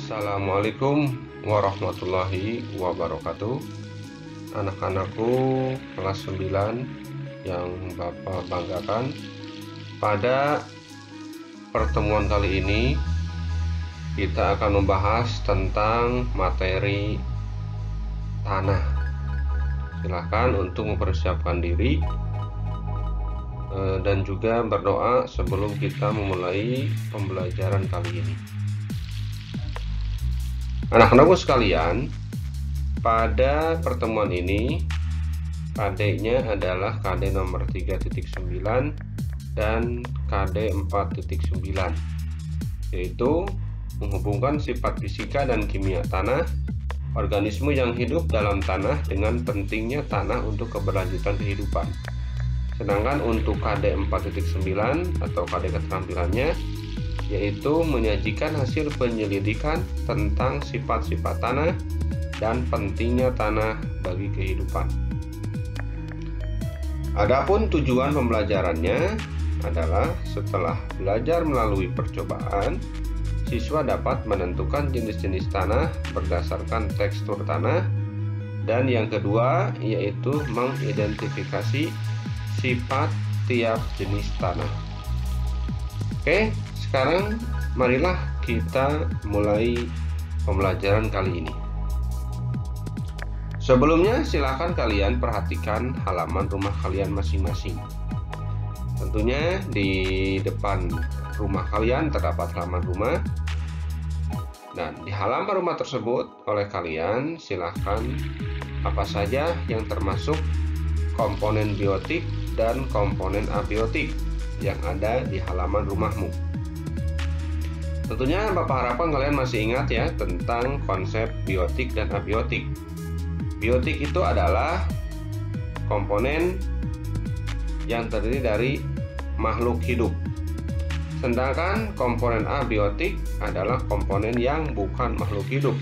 Assalamualaikum warahmatullahi wabarakatuh. Anak-anakku kelas 9 yang Bapak banggakan, pada pertemuan kali ini kita akan membahas tentang materi tanah. Silahkan untuk mempersiapkan diri dan juga berdoa sebelum kita memulai pembelajaran kali ini. Anak-anakku sekalian, pada pertemuan ini KD-nya adalah KD nomor 3.9 dan KD 4.9, yaitu menghubungkan sifat fisika dan kimia tanah, organisme yang hidup dalam tanah dengan pentingnya tanah untuk keberlanjutan kehidupan. Sedangkan untuk KD 4.9 atau KD keterampilannya yaitu menyajikan hasil penyelidikan tentang sifat-sifat tanah dan pentingnya tanah bagi kehidupan. Adapun tujuan pembelajarannya adalah setelah belajar melalui percobaan, siswa dapat menentukan jenis-jenis tanah berdasarkan tekstur tanah, dan yang kedua yaitu mengidentifikasi sifat tiap jenis tanah. Oke, sekarang marilah kita mulai pembelajaran kali ini. Sebelumnya silakan kalian perhatikan halaman rumah kalian masing-masing. Tentunya di depan rumah kalian terdapat halaman rumah. Dan di halaman rumah tersebut oleh kalian silakan apa saja yang termasuk komponen biotik dan komponen abiotik yang ada di halaman rumahmu. Tentunya Bapak harapkan kalian masih ingat ya tentang konsep biotik dan abiotik. Biotik itu adalah komponen yang terdiri dari makhluk hidup. Sedangkan komponen abiotik adalah komponen yang bukan makhluk hidup.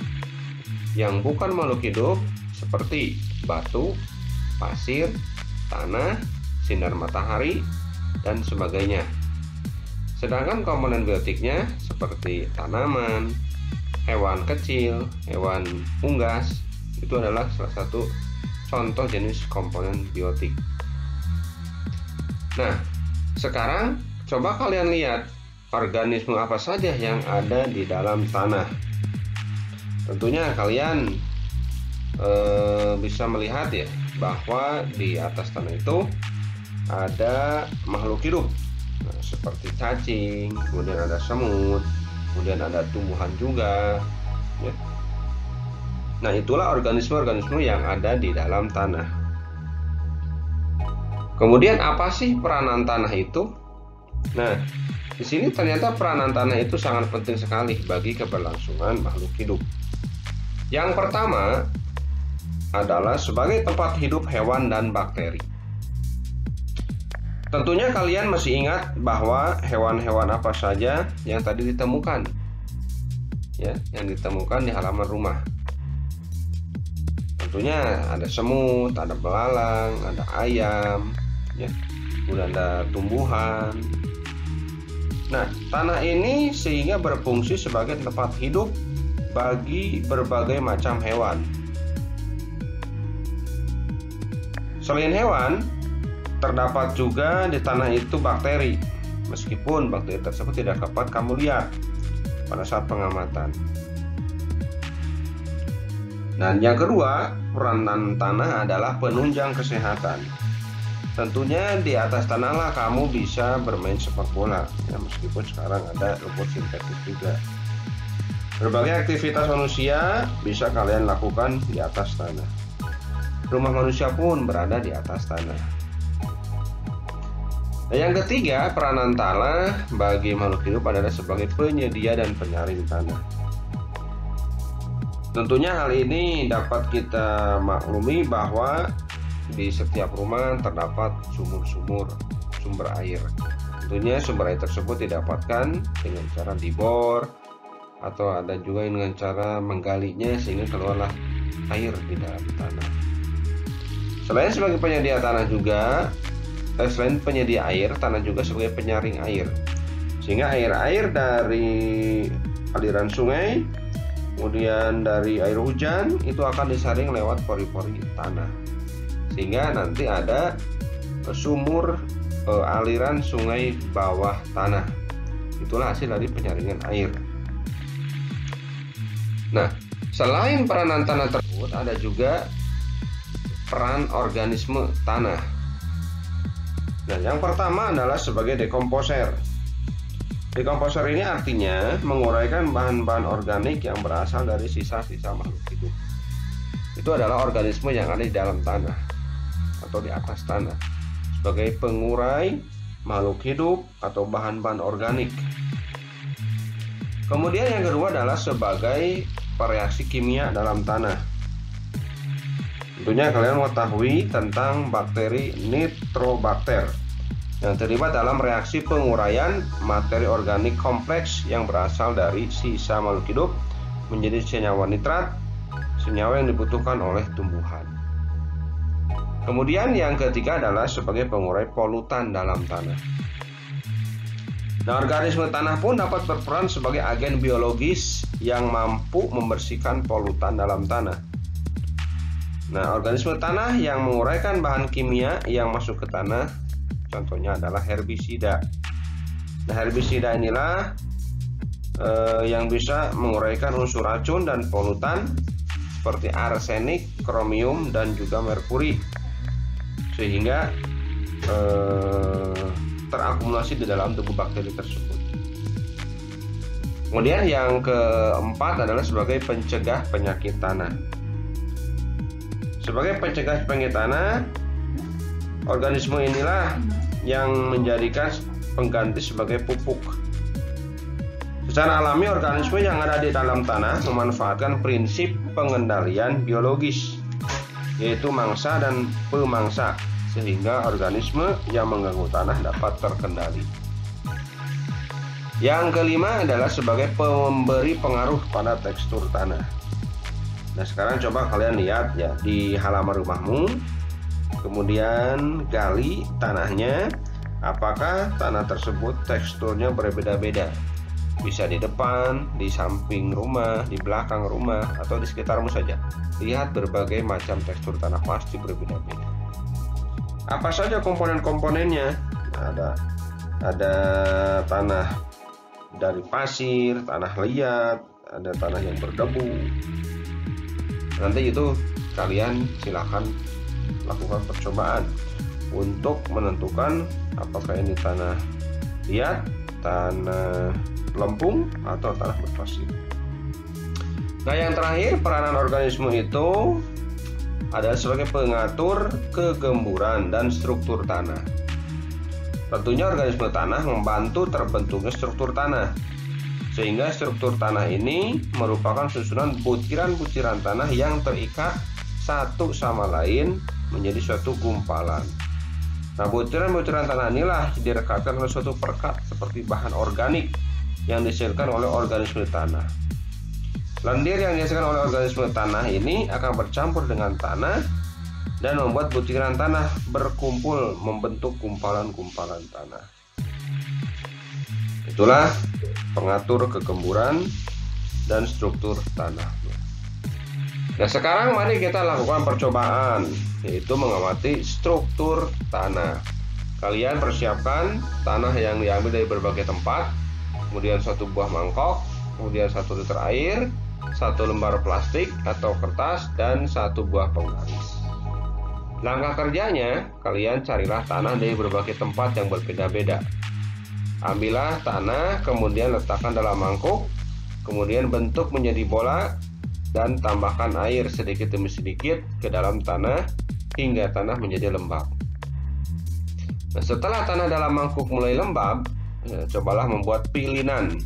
Yang bukan makhluk hidup seperti batu, pasir, tanah, sinar matahari, dan sebagainya. Sedangkan komponen biotiknya seperti tanaman, hewan kecil, hewan unggas, itu adalah salah satu contoh jenis komponen biotik. Nah, sekarang coba kalian lihat organisme apa saja yang ada di dalam tanah. Tentunya kalian bisa melihat ya bahwa di atas tanah itu ada makhluk hidup. Nah, seperti cacing, kemudian ada semut, kemudian ada tumbuhan juga ya. Nah, itulah organisme-organisme yang ada di dalam tanah. Kemudian apa sih peranan tanah itu? Nah, di sini ternyata peranan tanah itu sangat penting sekali bagi keberlangsungan makhluk hidup. Yang pertama adalah sebagai tempat hidup hewan dan bakteri. Tentunya kalian masih ingat bahwa hewan-hewan apa saja yang tadi ditemukan ya, yang ditemukan di halaman rumah. Tentunya ada semut, ada belalang, ada ayam ya, kemudian ada tumbuhan. Nah, tanah ini sehingga berfungsi sebagai tempat hidup bagi berbagai macam hewan. Selain hewan, terdapat juga di tanah itu bakteri, meskipun bakteri tersebut tidak dapat kamu lihat pada saat pengamatan. Dan yang kedua, peranan tanah adalah penunjang kesehatan. Tentunya di atas tanahlah kamu bisa bermain sepak bola ya, meskipun sekarang ada rumput sintetis juga. Berbagai aktivitas manusia bisa kalian lakukan di atas tanah. Rumah manusia pun berada di atas tanah. Nah, yang ketiga, peranan tanah bagi makhluk hidup adalah sebagai penyedia dan penyaring tanah. Tentunya hal ini dapat kita maklumi bahwa di setiap rumah terdapat sumber air. Tentunya sumber air tersebut didapatkan dengan cara dibor atau ada juga dengan cara menggalinya sehingga keluarlah air di dalam tanah. Selain sebagai penyedia tanah juga, selain penyedia air, tanah juga sebagai penyaring air. Sehingga air-air dari aliran sungai kemudian dari air hujan itu akan disaring lewat pori-pori tanah, sehingga nanti ada sumur aliran sungai bawah tanah. Itulah hasil dari penyaringan air. Nah, selain peranan tanah tersebut, ada juga peran organisme tanah. Nah, yang pertama adalah sebagai dekomposer. Dekomposer ini artinya menguraikan bahan-bahan organik yang berasal dari sisa-sisa makhluk hidup. Itu adalah organisme yang ada di dalam tanah atau di atas tanah, sebagai pengurai makhluk hidup atau bahan-bahan organik. Kemudian yang kedua adalah sebagai pereaksi kimia dalam tanah. Tentunya kalian mengetahui tentang bakteri Nitrobacter yang terlibat dalam reaksi penguraian materi organik kompleks yang berasal dari sisa makhluk hidup menjadi senyawa nitrat, senyawa yang dibutuhkan oleh tumbuhan. Kemudian yang ketiga adalah sebagai pengurai polutan dalam tanah. Nah, organisme tanah pun dapat berperan sebagai agen biologis yang mampu membersihkan polutan dalam tanah. Nah, organisme tanah yang menguraikan bahan kimia yang masuk ke tanah, contohnya adalah herbisida. Nah, herbisida inilah yang bisa menguraikan unsur racun dan polutan seperti arsenik, kromium, dan juga merkuri, sehingga terakumulasi di dalam tubuh bakteri tersebut. Kemudian yang keempat adalah sebagai pencegah penyakit tanah. Sebagai pencegah penyakit tanah, organisme inilah yang menjadikan pengganti sebagai pupuk. Secara alami, organisme yang ada di dalam tanah memanfaatkan prinsip pengendalian biologis, yaitu mangsa dan pemangsa, sehingga organisme yang mengganggu tanah dapat terkendali. Yang kelima adalah sebagai pemberi pengaruh pada tekstur tanah. Nah, sekarang coba kalian lihat ya di halaman rumahmu, kemudian gali tanahnya, apakah tanah tersebut teksturnya berbeda-beda. Bisa di depan, di samping rumah, di belakang rumah, atau di sekitarmu saja. Lihat berbagai macam tekstur tanah pasti berbeda-beda. Apa saja komponen-komponennya? Nah, ada tanah dari pasir, tanah liat, ada tanah yang berdebu. Nanti itu kalian silakan lakukan percobaan untuk menentukan apakah ini tanah liat, tanah lempung, atau tanah berpasir. Nah, yang terakhir, peranan organisme itu adalah sebagai pengatur kegemburan dan struktur tanah. Tentunya organisme tanah membantu terbentuknya struktur tanah, sehingga struktur tanah ini merupakan susunan butiran-butiran tanah yang terikat satu sama lain menjadi suatu gumpalan. Nah, butiran-butiran tanah inilah direkatkan oleh suatu perekat seperti bahan organik yang dihasilkan oleh organisme tanah. Lendir yang dihasilkan oleh organisme tanah ini akan bercampur dengan tanah dan membuat butiran tanah berkumpul membentuk gumpalan-gumpalan tanah. Itulah pengatur kegemburan dan struktur tanah. Nah, sekarang mari kita lakukan percobaan, yaitu mengamati struktur tanah. Kalian persiapkan tanah yang diambil dari berbagai tempat, kemudian satu buah mangkok, kemudian 1 liter air, 1 lembar plastik atau kertas, dan 1 buah penggaris. Langkah kerjanya, kalian carilah tanah dari berbagai tempat yang berbeda-beda. Ambillah tanah, kemudian letakkan dalam mangkuk, kemudian bentuk menjadi bola, dan tambahkan air sedikit demi sedikit ke dalam tanah hingga tanah menjadi lembab. Nah, setelah tanah dalam mangkuk mulai lembab, cobalah membuat pilinan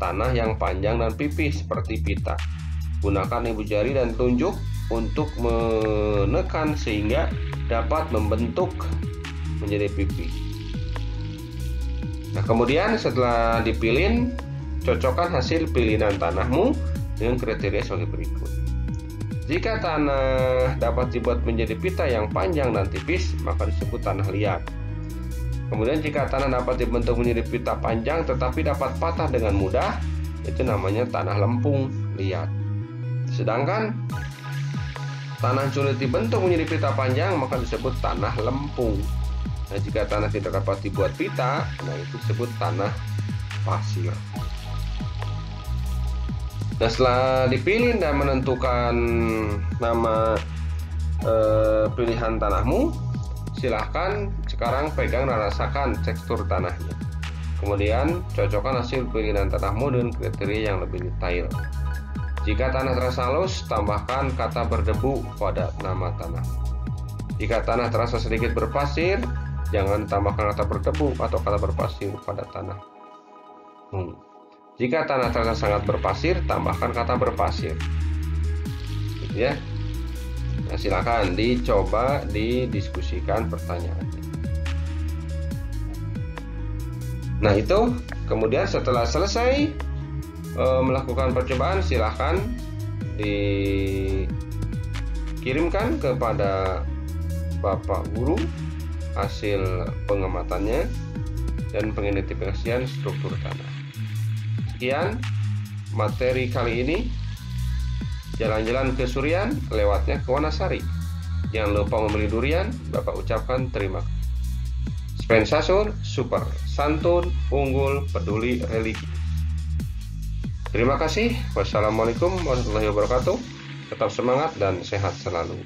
tanah yang panjang dan pipih seperti pita. Gunakan ibu jari dan telunjuk untuk menekan sehingga dapat membentuk menjadi pipih. Nah, kemudian setelah dipilin, cocokkan hasil pilihan tanahmu dengan kriteria sebagai berikut. Jika tanah dapat dibuat menjadi pita yang panjang dan tipis, maka disebut tanah liat. Kemudian jika tanah dapat dibentuk menjadi pita panjang tetapi dapat patah dengan mudah, itu namanya tanah lempung liat. Sedangkan tanah sulit dibentuk menjadi pita panjang maka disebut tanah lempung. Nah, jika tanah tidak dapat dibuat pita, nah itu disebut tanah pasir. Nah, setelah dipilih dan menentukan nama pilihan tanahmu, silahkan sekarang pegang dan rasakan tekstur tanahnya. Kemudian cocokkan hasil pilihan tanahmu dengan kriteria yang lebih detail. Jika tanah terasa halus, tambahkan kata berdebu pada nama tanah. Jika tanah terasa sedikit berpasir, jangan tambahkan kata berdebu atau kata berpasir pada tanah. Jika tanah terasa sangat berpasir, tambahkan kata berpasir. Gitu ya. Nah, silakan dicoba didiskusikan pertanyaannya. Nah, itu kemudian setelah selesai melakukan percobaan, silahkan dikirimkan kepada Bapak Guru hasil pengamatannya dan pengidentifikasian struktur tanah. Sekian materi kali ini. Jalan-jalan ke Surian, lewatnya ke Wanasari. Jangan lupa membeli durian. Bapak ucapkan terima kasih. Spensasur, super, santun, unggul, peduli, religi. Terima kasih. Wassalamualaikum warahmatullahi wabarakatuh. Tetap semangat dan sehat selalu.